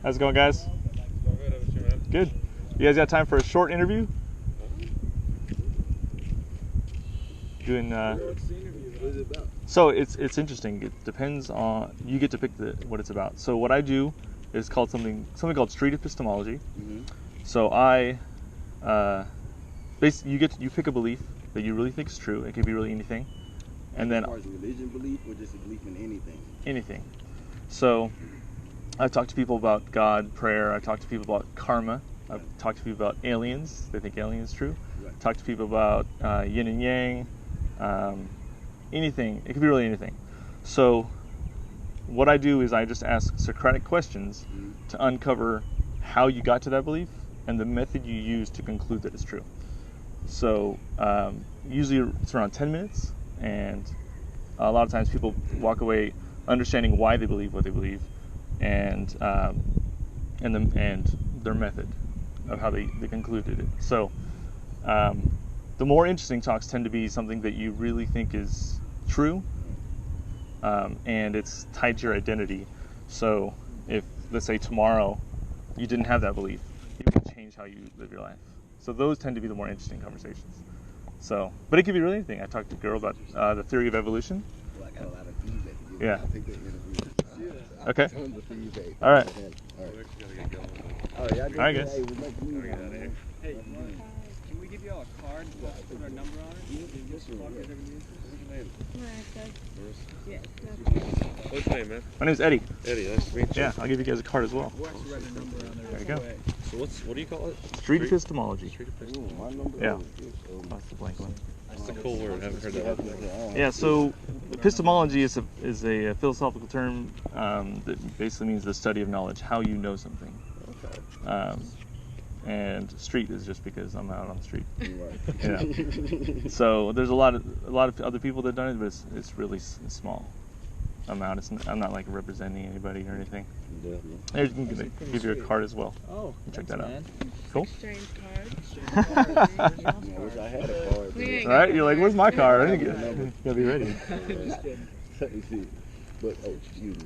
How's it going, guys? Good. You guys got time for a short interview? Doing. What's the interview? What is it about? So it's interesting. It depends on, you get to pick what it's about. So what I do is called something called street epistemology. Mm-hmm. So I basically you pick a belief that you really think is true. It can be really anything, and then as far as religion belief or just a belief in anything. Anything. So I talk to people about God, prayer. I talk to people about karma. I've talked to people about aliens. They think aliens is true. Right. Talk to people about yin and yang. Anything. It could be really anything. So what I do is I just ask Socratic questions to uncover how you got to that belief and the method you use to conclude that it's true. So usually it's around 10 minutes, and a lot of times people walk away understanding why they believe what they believe, and their method of how they concluded it. So the more interesting talks tend to be something that you really think is true, and it's tied to your identity. So if, let's say, tomorrow you didn't have that belief, you can change how you live your life. So those tend to be the more interesting conversations. So, but it could be really anything. I talked to a girl about the theory of evolution. Well, I got a lot of feedback to give. Yeah. I'll take that interview. Okay. Tons of feedback. All right. All right, y'all All right, guys. Hey, we'll make music, man. Hey, can we give y'all a card to put our number on it? Yes. What's your name, man? My name's Eddie. Eddie, nice to meet you. Yeah, I'll give you guys a card as well. We'll actually write a number on there. There you go. So what do you call it? Street epistemology. Street Ooh, epistemology. my number Yeah. is, That's the blank one. That's a cool word. I haven't heard that before. Yeah, so epistemology is a philosophical term that basically means the study of knowledge, how you know something. Okay. And street is just because I'm out on the street. Right. Yeah. So there's a lot of other people that have done it, but it's really small amount. I'm not like representing anybody or anything. Definitely. There's, you can give you a card as well. Oh, Check that out. man. Cool. Exchange card. I wish I had a card. We ain't All right, you're like, where's my card? I didn't get it. You gotta be ready. Just kidding. Let me see. But, excuse me.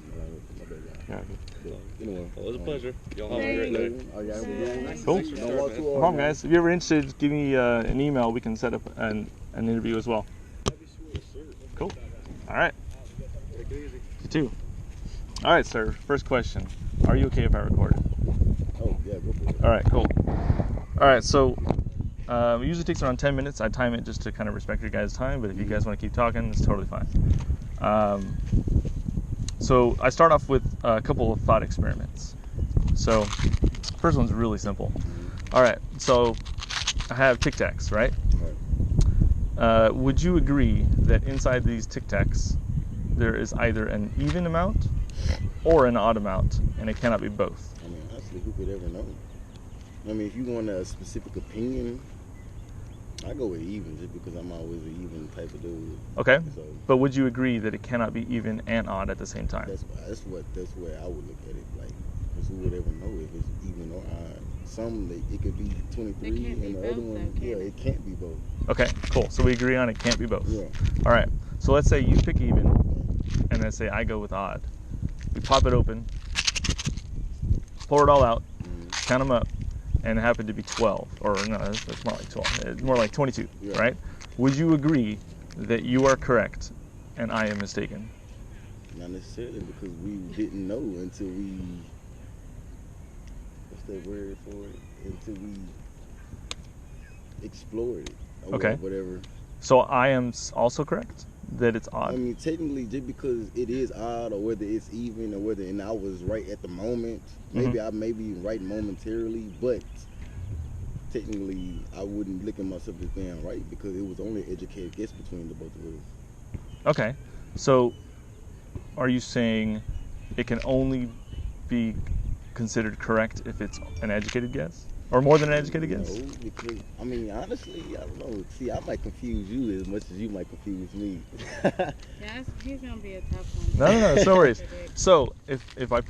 My bad, Yeah. y'all. Anyway. Well, it was a pleasure. Y'all have a great day. Oh, yeah, we're doing Cool. Don't walk too No hard. problem, guys. If you're ever interested, give me an email. We can set up an interview as well. Cool. All right. Take it easy. You too. All right, sir. First question. Are you okay if I record it? Oh, yeah, go for it. All right, cool. All right, so it usually takes around 10 minutes. I time it just to kind of respect your guys' time, but if you guys want to keep talking, it's totally fine. So I start off with a couple of thought experiments. So first one's really simple. All right, so I have Tic Tacs, right? Would you agree that inside these Tic Tacs there is either an even amount or an odd amount, and it cannot be both? I mean, honestly, who could ever know? I mean, if you want a specific opinion, I go with even just because I'm always an even type of dude. Okay, So but would you agree that it cannot be even and odd at the same time? that's where I would look at it. Like, because who would ever know if it's even or odd? Some it could be 23, It can't be and the both, other one, though, can yeah, it? it can't be both. Okay, cool. So we agree on it can't be both. Yeah. All right. So let's say you pick even, and let's say I go with odd. We pop it open, pour it all out, count them up, and it happened to be 12. Or no, it's more like 12. It's more like 22, Yeah. right? Would you agree that you are correct and I am mistaken? Not necessarily, because we didn't know until we, what's that word for it? Until we explored it. Or Okay. whatever. So I am also correct that it's I odd. mean, technically, just because it is odd, or whether it's even, or whether, and I was right at the moment, maybe I may be right momentarily, but technically, I wouldn't look at myself as being right because it was only an educated guess between the both of us. Okay. So are you saying it can only be considered correct if it's an educated guess? Or more than an educated guess? No, because, I mean, honestly, I don't know. See, I might confuse you as much as you might confuse me. Yeah, he's gonna be a tough one. No, it's no worries. So if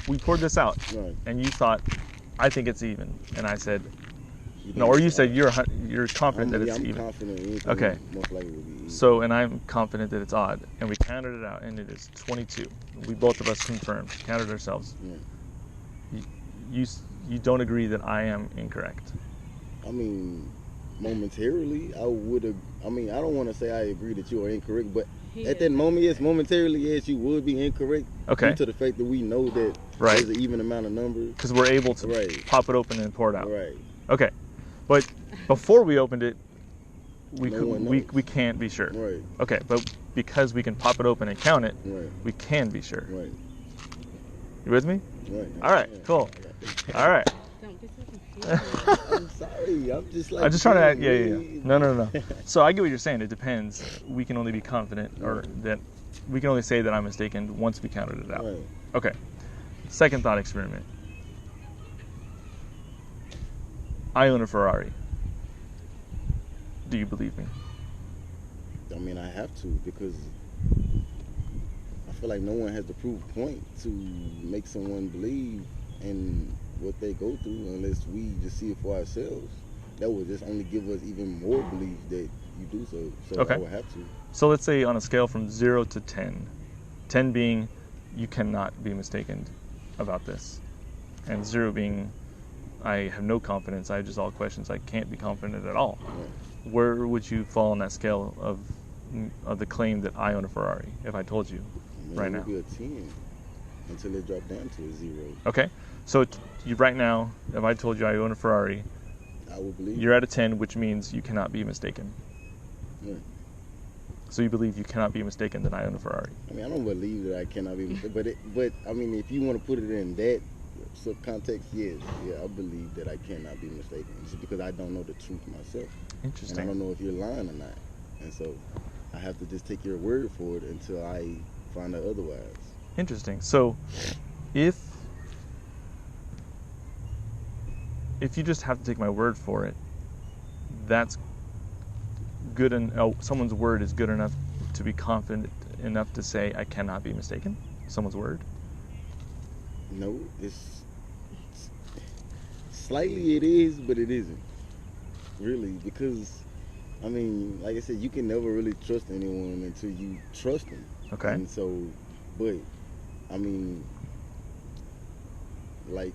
we poured this out Right. and you thought, I think it's even, and I said, You no, or you said you're confident that I'm it's even. confident anything Okay. most likely will be even. So, and I'm confident that it's odd, and we counted it out, and it is 22. We both of us confirmed, counted ourselves. Yeah. you don't agree that I am incorrect. I mean, momentarily, I would have. I mean, I don't want to say I agree that you are incorrect, but at that moment, yes, momentarily, yes, you would be incorrect. Okay. Due to the fact that we know that there's an even amount of numbers. Because we're able to pop it open and pour it out. Right. Okay. But before we opened it, we can't be sure. Right. Okay, but because we can pop it open and count it, we can be sure. Right. You with me? Right. All right. Cool. All right. Don't be so confused. I'm sorry. I'm just like. I'm just trying to. Yeah. No. So I get what you're saying. It depends. We can only be confident, or that we can only say that I'm mistaken once we counted it out. Right. Okay. Second thought experiment. I own a Ferrari. Do you believe me? I mean, I have to, because I feel like no one has the proof point to make someone believe in what they go through unless we just see it for ourselves. That would just only give us even more belief that you do so. So Okay. I would have to. So let's say on a scale from 0 to 10, 10 being you cannot be mistaken about this, and 0 being I have no confidence, I have just all questions, I can't be confident at all. Right. Where would you fall on that scale of the claim that I own a Ferrari if I told you right now? It would be a 10 until it dropped down to a 0. Okay, so you right now, if I told you I own a Ferrari, I would believe you're at a 10, which means you cannot be mistaken. Yeah. So you believe you cannot be mistaken that I own a Ferrari. I mean, I don't believe that I cannot be mistaken, but I mean, if you want to put it in that subcontext, yes, I believe that I cannot be mistaken. It's because I don't know the truth myself. Interesting. And I don't know if you're lying or not. And so I have to just take your word for it until I find out otherwise. Interesting. So if you just have to take my word for it, that's good, and someone's word is good enough to be confident enough to say I cannot be mistaken. Someone's word. No, it's slightly it is, but it isn't really, because I mean, like I said, you can never really trust anyone until you trust them. Okay. And so, but I mean, like,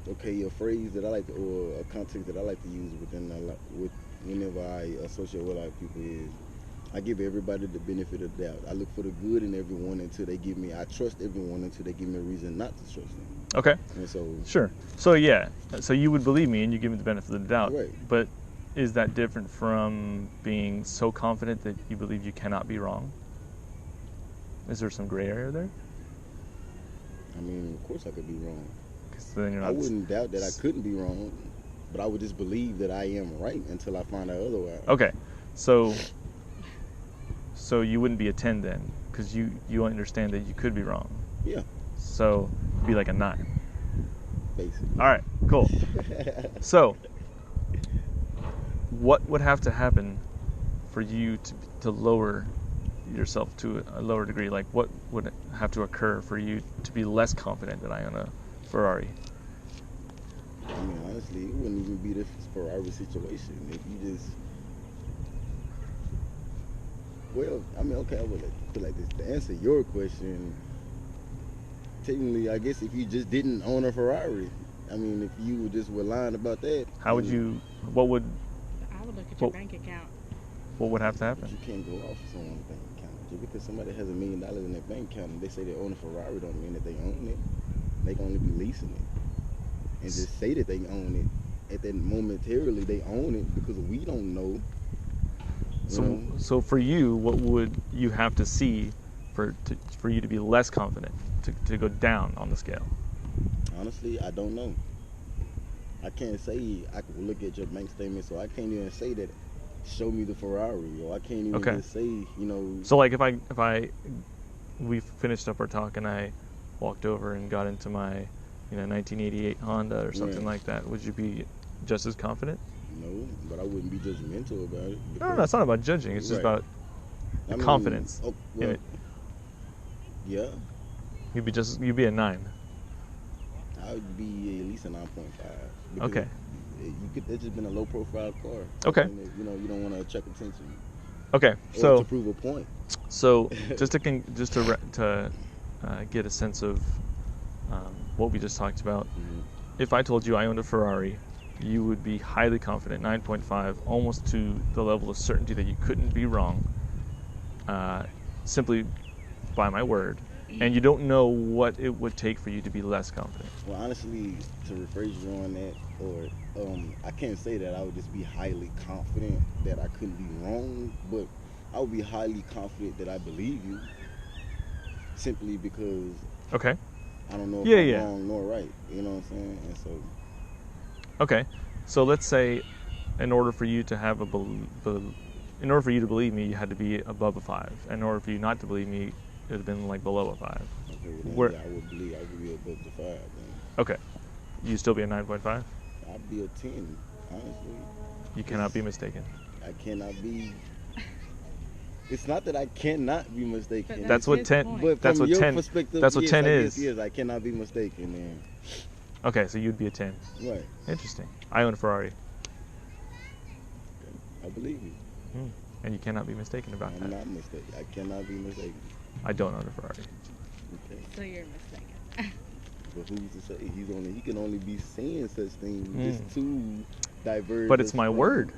okay, a phrase that I like to, or a context that I like to use whenever I associate with a lot of people is, I give everybody the benefit of the doubt. I look for the good in everyone until they give me, I trust everyone until they give me a reason not to trust them. Okay. And so. Sure. So yeah, so you would believe me and you give me the benefit of the doubt. Right. But is that different from being so confident that you believe you cannot be wrong? Is there some gray area there? I mean, of course I could be wrong. 'Cause then you're not. I wouldn't doubt that I couldn't be wrong, but I would just believe that I am right until I find out otherwise. Okay. So you wouldn't be a 10 then, because you understand that you could be wrong. Yeah. So it'd be like a 9. Basically. All right, cool. So what would have to happen for you to lower yourself to a lower degree? Like, what would have to occur for you to be less confident that I own a Ferrari? I mean, honestly, it wouldn't even be this Ferrari situation if you just. Well, I mean, okay, I would put it like this. To answer your question, technically, I guess if you just didn't own a Ferrari, I mean, if you just were lying about that. How would you? What would? I would look at your bank account. What would have to happen? You can't go off someone's bank account. Just because somebody has $1 million in their bank account and they say they own a Ferrari, don't mean that they own it. They can only be leasing it. And just say that they own it. At that momentarily, they own it because we don't know. So for you, what would you have to see for you to be less confident, to go down on the scale? Honestly, I don't know. I can't say I could look at your bank statement, so I can't even say that. Show me the Ferrari, or I can't even just say, So like if we finished up our talk and I walked over and got into my 1988 Honda or something like that, would you be just as confident? No, but I wouldn't be judgmental about it. No, it's not about judging. It's just about confidence in it. Yeah. You'd be a 9. I would be at least a 9.5. Okay. It's just been a low profile car. Okay. And, you don't want to attract attention. Okay. Or to prove a point. So just to get a sense of what we just talked about, if I told you I owned a Ferrari, you would be highly confident, 9.5, almost to the level of certainty that you couldn't be wrong, simply by my word. And you don't know what it would take for you to be less confident. Well, honestly, to rephrase you on that, or I can't say that I would just be highly confident that I couldn't be wrong, but I would be highly confident that I believe you, simply because Okay. I don't know if I'm wrong nor right. You know what I'm saying? And so. Okay. So let's say, in order for you to have in order for you to believe me, you had to be above a 5. In order for you not to believe me, it would have been like below a 5. Okay, well, Where- I would be above the 5. Then. Okay. You still be a 9.5? I'd be a 10, honestly. You cannot be mistaken. I cannot be. It's not that I cannot be mistaken. But That's what 10. But That's from what your 10. perspective, That's what yes, 10 I is. guess, yes, I cannot be mistaken. Then. Okay, so you'd be a 10. Right. Interesting. I own a Ferrari, I believe you. and you cannot be mistaken about I'm that. not mistaken. I cannot be mistaken. I don't own a Ferrari. Okay. So you're mistaken. But who's to say he can only be saying such things just to diverge. But it's us my from- word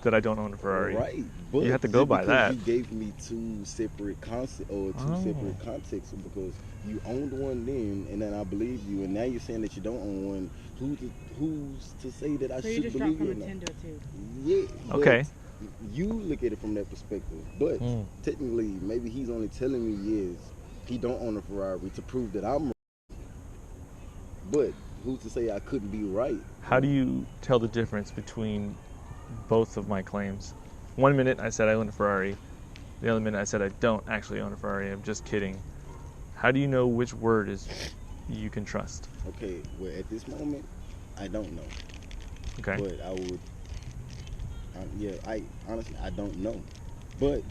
that I don't own a Ferrari. Right. But You have to go just by because that. You gave me two separate concepts or two separate contexts because you owned one then, and then I believe you, and now you're saying that you don't own one. Who's to say that I So you should just dropped believe from you? a or 10 not? to a 2. Yeah. but Okay. You look at it from that perspective, but technically, maybe he's only telling me he don't own a Ferrari to prove that I'm. But who's to say I couldn't be right? How do you tell the difference between both of my claims? One minute I said I own a Ferrari. The other minute I said I don't actually own a Ferrari. I'm just kidding. How do you know which word is you can trust? Okay, well, at this moment, I don't know. Okay. But I would. I honestly I don't know. But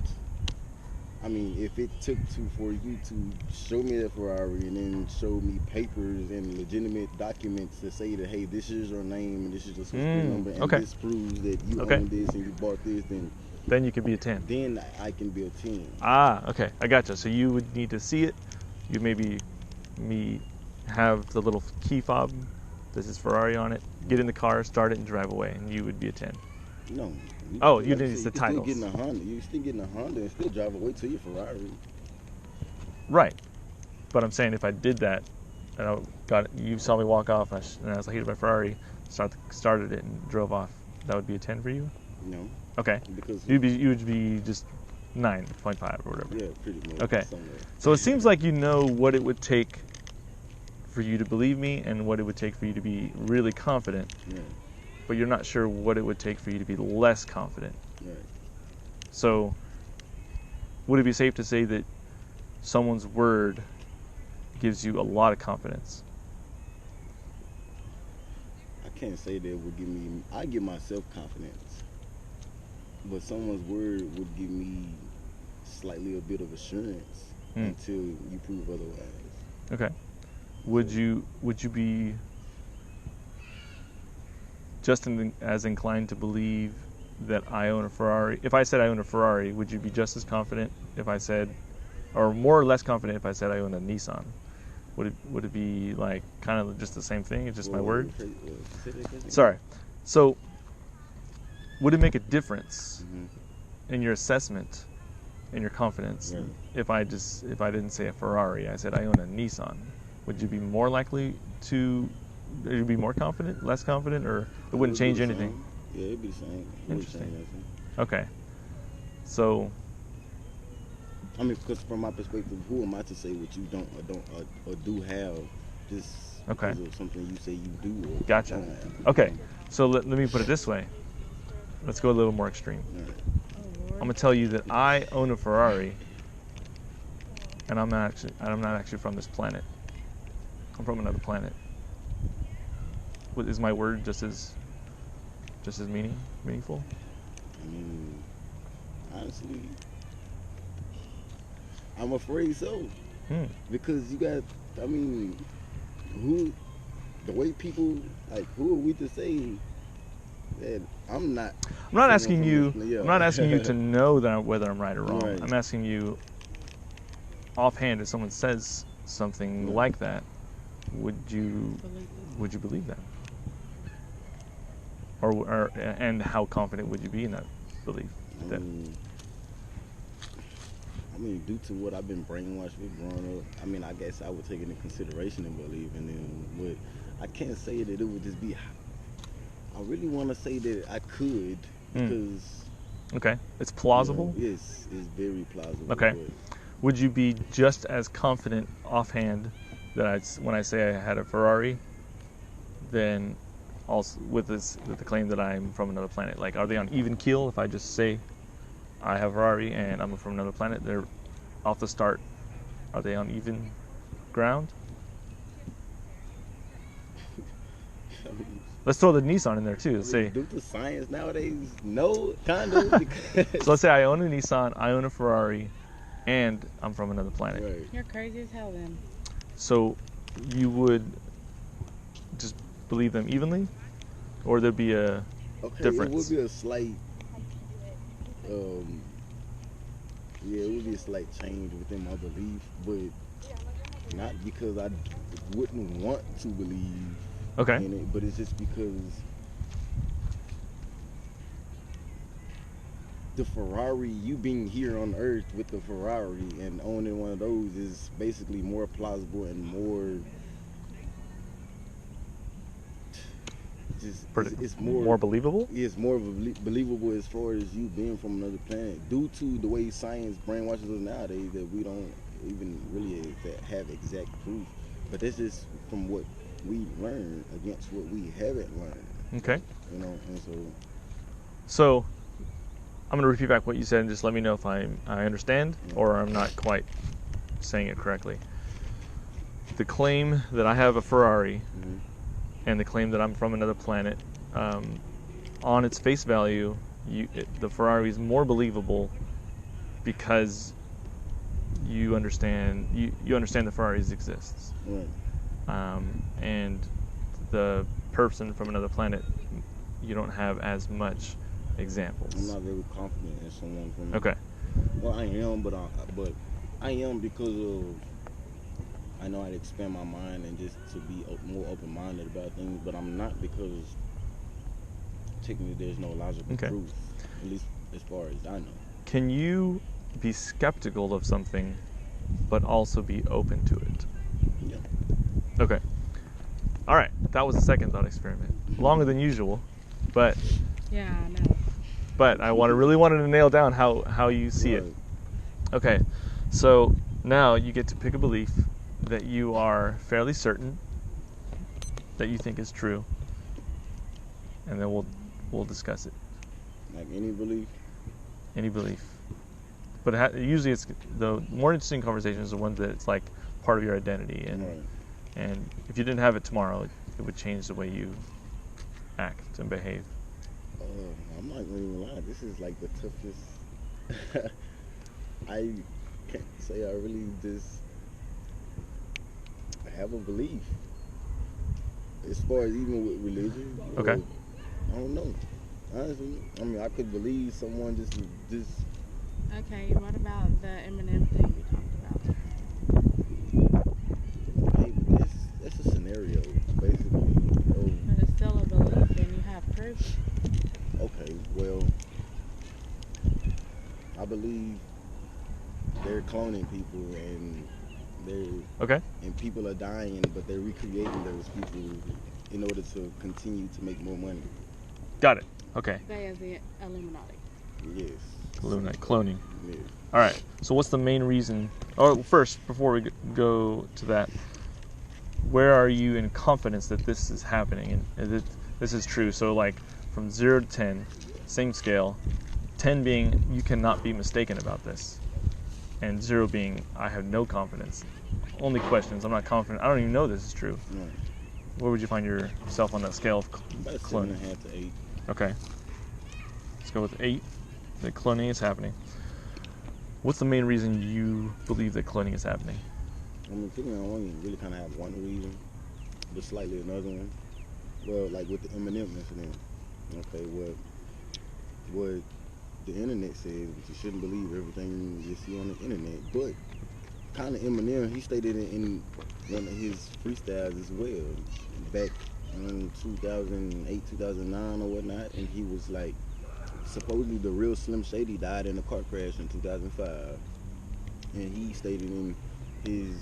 I mean, if it took for you to show me that Ferrari and then show me papers and legitimate documents to say that, hey, this is your name and this is your social security number and okay. this proves that you Okay. own this and you bought this, Then you can be a 10. then I can be a 10. Ah, okay. I gotcha. So you would need to see it. You maybe have the little key fob. This is Ferrari on it. Get in the car, start it, and drive away, and you would be a 10. No. Oh, like you I need said, the you can still titles. get in a Honda. You still get in a Honda and still drive away to your Ferrari. Right. But I'm saying if I did that, and you saw me walk off, and I was like, here's my Ferrari, started it and drove off, that would be a 10 for you? No. Okay. Because You would be just 9.5 or whatever. yeah, pretty much. Okay. Somewhere. So it seems like you know what it would take for you to believe me and what it would take for you to be really confident, Yeah. but you're not sure what it would take for you to be less confident. Right. So would it be safe to say that someone's word gives you a lot of confidence? I can't say that it would give me. I give myself confidence, but someone's word would give me slightly a bit of assurance until you prove otherwise. Okay. Would you be just as inclined to believe that I own a Ferrari? If I said I own a Ferrari, would you be just as confident if I said, or more or less confident if I said I own a Nissan? Would it be like kind of just the same thing? It's just my word? Sorry. So would it make a difference in your assessment, in your confidence, if I didn't say a Ferrari, I said I own a Nissan? Would you be more likely to? Would you be more confident, less confident, or it wouldn't change anything? Yeah, it'd be the same. Interesting. Okay. So. I mean, because from my perspective, who am I to say what you don't or do have just because of something you say you do or Gotcha. don't have? Okay. So let me put it this way. Let's go a little more extreme. I'm gonna tell you that I own a Ferrari, and I'm not actually from this planet. I'm from another planet. Is my word just as meaningful? I mean, honestly, I'm afraid so. Because you got, I mean, the way people, like, who are we to say that I'm not asking you. Yeah. I'm not asking you to know whether I'm right or wrong. Right. I'm asking you offhand if someone says something like that. would you believe that? And how confident would you be in that belief? I mean, due to what I've been brainwashed with growing up, I mean, I guess I would take it into consideration and believe in them. But I can't say that it would just be. I really want to say that I could because. Okay, it's plausible. Yes, it's very plausible. Okay, would you be just as confident offhand that when I say I had a Ferrari, then also with the claim that I'm from another planet? Like, are they on even keel if I just say I have a Ferrari and I'm from another planet? They're off the start. Are they on even ground? Let's throw the Nissan in there too. Let's say due to science nowadays, no, kind of. So let's say I own a Nissan, I own a Ferrari, and I'm from another planet. Right. You're crazy as hell then. So you would just believe them evenly, or there'd be a difference? It would be a slight. Yeah, it would be a slight change within my belief, but not because I wouldn't want to believe in it, but it's just because the Ferrari, you being here on Earth with the Ferrari and owning one of those is basically more plausible and more it's more believable? It's more believable as far as you being from another planet, due to the way science brainwashes us nowadays that we don't even really have exact proof. But that's just from what we learn against what we haven't learned. Okay. You know, and so I'm gonna repeat back what you said and just let me know if I understand or I'm not quite saying it correctly. The claim that I have a Ferrari and the claim that I'm from another planet, on its face value, the Ferrari is more believable because you understand the Ferraris exists, and the person from another planet, you don't have as much examples. I'm not very confident in someone from. Okay. Well, I am, but I am because of. I know I'd expand my mind and just to be more open-minded about things, but I'm not because technically there's no logical proof, at least as far as I know. Can you be skeptical of something, but also be open to it? Yeah. Okay. All right. That was the second thought experiment. Longer than usual, but. Yeah, I know. But I really wanted to nail down how you see it. Okay. So now you get to pick a belief that you are fairly certain that you think is true, and then we'll discuss it. Like any belief. Any belief, but usually it's the more interesting conversations are ones that it's like part of your identity, and if you didn't have it tomorrow, it would change the way you act and behave. I'm not going to lie. This is like the toughest. I can't say I really just have a belief as far as even with religion. Okay. I don't know. Honestly, I mean, I could believe someone just. Okay, what about the Eminem thing we talked about? Hey, but that's a scenario, basically. But it's still a belief, and you have proof. Okay, well, I believe they're cloning people and and people are dying, but they're recreating those people in order to continue to make more money. Got it. Okay. They as the Illuminati. Yes. Illuminati, cloning. Yes. All right. So what's the main reason? Oh, first, before we go to that, where are you in confidence that this is happening and that this is true? So like from 0 to 10, same scale, 10 being you cannot be mistaken about this, and 0 being I have no confidence. Only questions. I'm not confident. I don't even know this is true. Right. Where would you find yourself on that scale of About cloning? 7.5 to 8. Okay. Let's go with 8. That cloning is happening. What's the main reason you believe that cloning is happening? I mean, thinking I only really kind of have one reason, but slightly another one. Well, like with the Eminem incident. Okay, what the internet says, but you shouldn't believe everything you see on the internet. But kind of Eminem, he stated in one of his freestyles as well, back in 2008, 2009 or whatnot, and he was like, supposedly the real Slim Shady died in a car crash in 2005, and he stated in his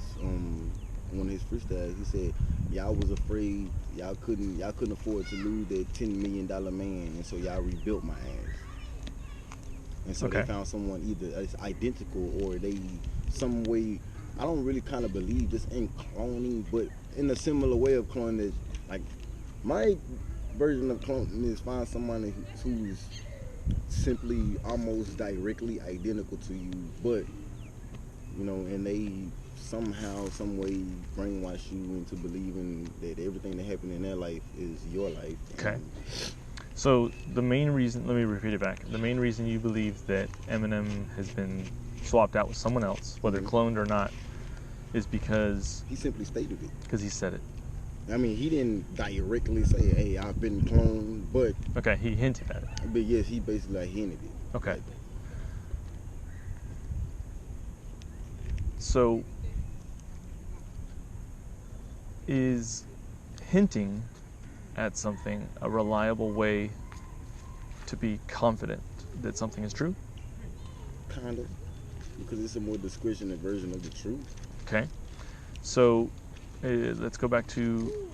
one of his freestyles, he said, y'all was afraid, y'all couldn't afford to lose that $10 million man, and so y'all rebuilt my ass. And so Okay. they found someone either it's identical or they some way. I don't really kind of believe this in cloning, but in a similar way of cloning, that like my version of cloning is find someone who's simply almost directly identical to you, but you know, and they somehow, some way brainwash you into believing that everything that happened in their life is your life. Okay. So the main reason, let me repeat it back. The main reason you believe that Eminem has been swapped out with someone else, whether cloned or not, is because He simply stated it. he said it. I mean, he didn't directly say, "Hey, I've been cloned," but Okay, he hinted at it. yes, he basically like hinted it. Okay. Like, So is hinting at something a reliable way to be confident that something is true? kind of, because it's a more discretionary version of the truth. Okay. So let's go back to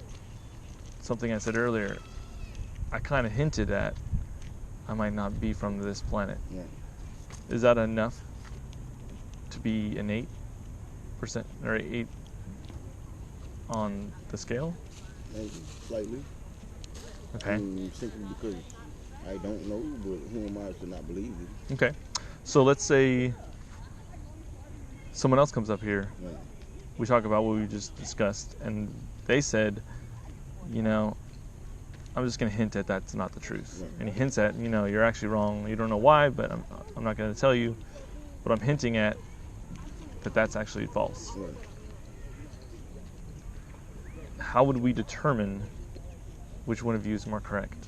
something I said earlier. I kind of hinted at I might not be from this planet. Yeah. Is that enough to be an 8% or 8 on the scale? Maybe slightly. Okay. I mean, simply because I don't know, but who am I to not believe it? Okay. So let's say someone else comes up here. Yeah. We talk about what we just discussed, and they said, you know, I'm just going to hint at that's not the truth. Right. And he hints at, you know, you're actually wrong. You don't know why, but I'm not going to tell you. But I'm hinting at that that's actually false. Right. How would we determine which one of you is more correct?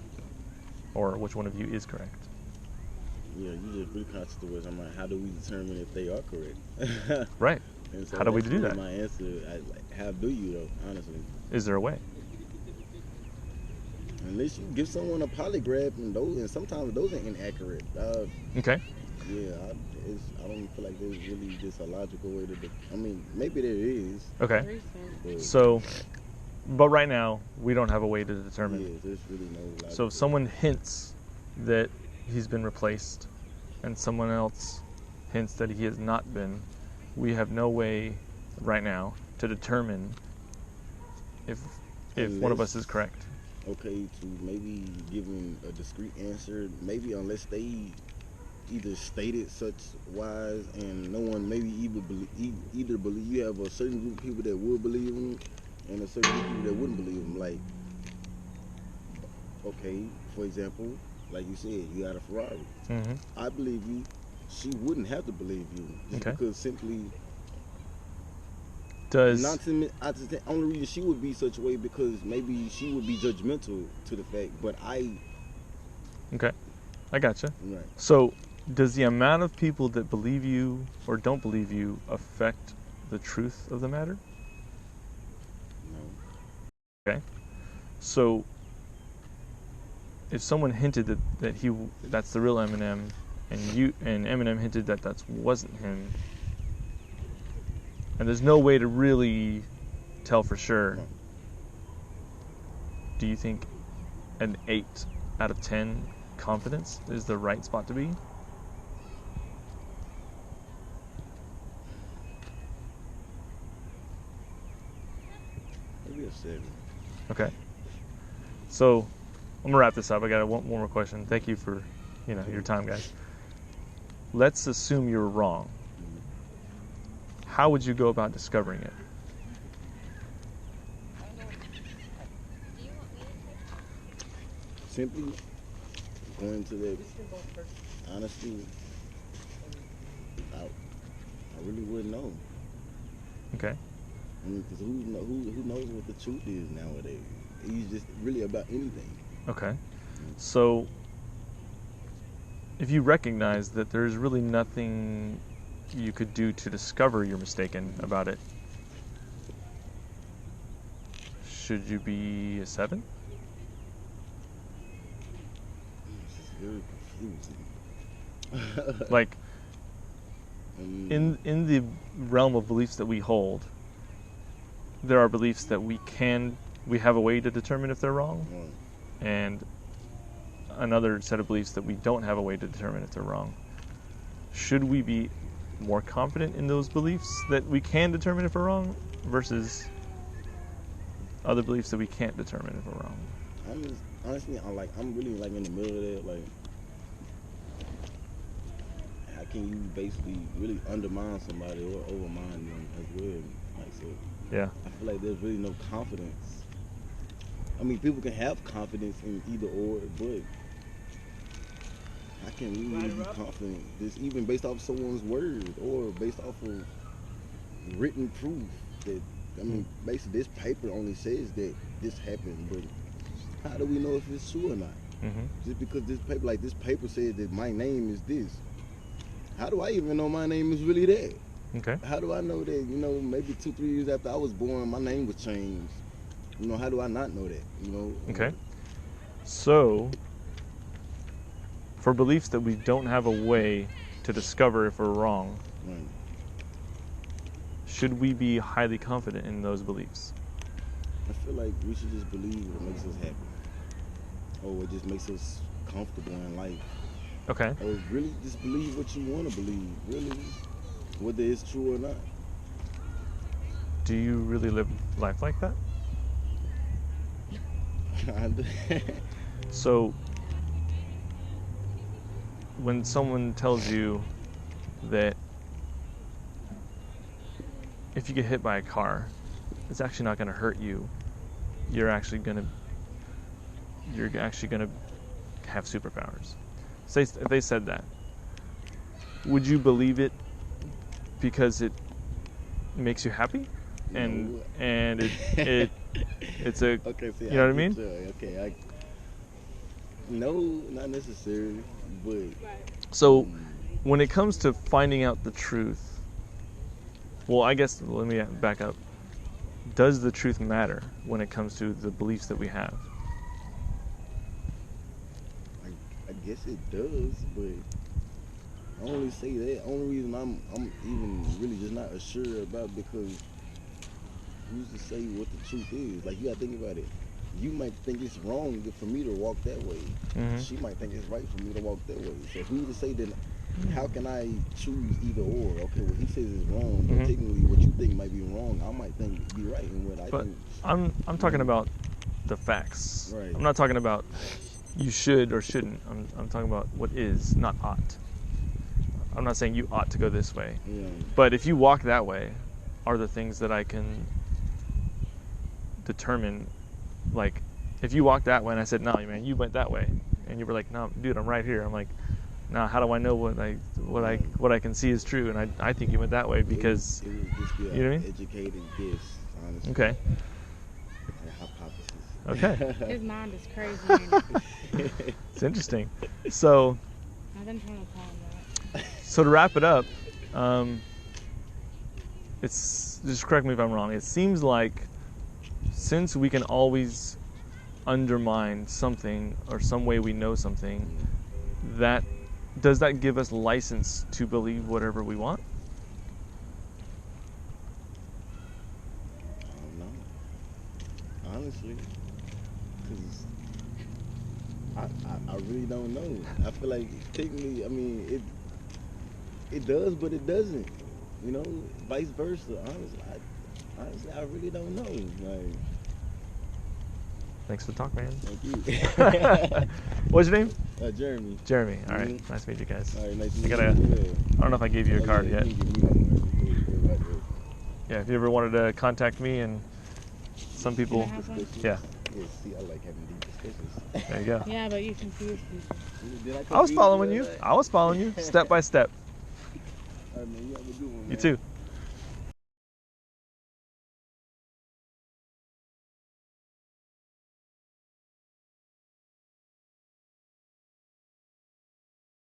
Or which one of you is correct? Yeah, you just really conscious to words. I'm like, how do we determine if they are correct? Right. And so How do we that's do really that? My answer, like, how do you though? Honestly, Is there a way? unless you give someone a polygraph, and sometimes those are inaccurate. Okay. Yeah, I don't feel like there's really just a logical way to do. I mean, maybe there is. Okay. Research. But So, but right now, we don't have a way to determine. yeah, there's really no logical. So if someone hints that he's been replaced and someone else hints that he has not been, we have no way right now to determine if one of us is correct. Okay, to maybe giving a discrete answer, maybe unless they either stated such wise and no one maybe either believe you have a certain group of people that will believe them and a certain group of people that wouldn't believe them. Like, okay, for example, like you said, you got a Ferrari. Mm-hmm. I believe you. She wouldn't have to believe you just Okay. because simply. Does Not to, I just think only reason she would be such a way because maybe she would be judgmental to the fact, but okay? I gotcha. right. So does the amount of people that believe you or don't believe you affect the truth of the matter? No. Okay. So if someone hinted that that's the real Eminem, and Eminem hinted that wasn't him, and there's no way to really tell for sure, No. do you think an 8 out of 10 confidence is the right spot to be? Maybe a 7. Okay. So I'm gonna wrap this up. I got one more question. Thank you for your time, guys. Let's assume you're wrong. How would you go about discovering it? Simply going to that. Honestly, I really wouldn't know. Okay. I mean, because who knows what the truth is nowadays? It's just really about anything. Okay. So if you recognize that there's really nothing you could do to discover you're mistaken about it, should you be a 7? This is very confusing. Like, in the realm of beliefs that we hold, there are beliefs that we have a way to determine if they're wrong, and another set of beliefs that we don't have a way to determine if they're wrong. Should we be more confident in those beliefs that we can determine if we're wrong versus other beliefs that we can't determine if we're wrong? Honestly, I'm really like in the middle of that. Like, how can you basically really undermine somebody or overmine them as well? Like, so Yeah. I feel like there's really no confidence. I mean, people can have confidence in either or, but how can we really be confident? This even based off someone's word or based off of written proof that, I mean, basically this paper only says that this happened, but how do we know if it's true or not? Just because this paper says that my name is this. How do I even know my name is really that? Okay. How do I know that, maybe 2-3 years after I was born, my name was changed? How do I not know that, Okay. So, for beliefs that we don't have a way to discover if we're wrong, Right. should we be highly confident in those beliefs? I feel like we should just believe what makes us happy. Or what just makes us comfortable in life. Okay. Or really just believe what you want to believe, really, whether it's true or not. Do you really live life like that? Kinda. So, when someone tells you that if you get hit by a car, it's actually not going to hurt you, you're actually going to have superpowers. Say if they said that, would you believe it because it makes you happy, and it's a Okay, see, you know what I mean? Okay, no, not necessarily, but So, when it comes to finding out the truth, well, I guess let me back up. Does the truth matter when it comes to the beliefs that we have? I guess it does, but I only say that. Only reason I'm even really just not assured about because who's to say what the truth is? Like, you gotta think about it. You might think it's wrong for me to walk that way. She might think it's right for me to walk that way. So who's to say that? How can I choose either or? Okay, what he says is wrong, but technically what you think might be wrong, I might think be right, and what I think. I'm talking about the facts. Right. I'm not talking about you should or shouldn't. I'm talking about what is, not ought. I'm not saying you ought to go this way. Yeah. But if you walk that way, are there things that I can determine? Like, if you walked that way and I said, no, man, you went that way, and you were like, no, dude, I'm right here. I'm like, now how do I know what I can see is true? And I think you went that way because it would just be you know what I mean? Educated guess, honestly. Okay. A hypothesis. Okay. His mind is crazy. Man. It's interesting. So I've been trying to call him that. So to wrap it up, it's, just correct me if I'm wrong, it seems like since we can always undermine something or some way we know something, does that give us license to believe whatever we want? I don't know. Honestly, because I really don't know. I feel like technically, I mean, it does, but it doesn't. Vice versa. Honestly, I really don't know. Like, Thanks for the talk, man. thank you. What's your name? Jeremy. Jeremy. All right. Nice to meet you guys. All right, nice to I meet gotta. you. I don't know if I gave you a card yet. You can give me one. Yeah, if you ever wanted to contact me, and some people, Can I have one? yeah, Yeah, see, I like having deep discussions. there you go. Yeah, but you confuse people. Did I was following you. I was following you, step by step. All right, man, you have a good one, You man. too.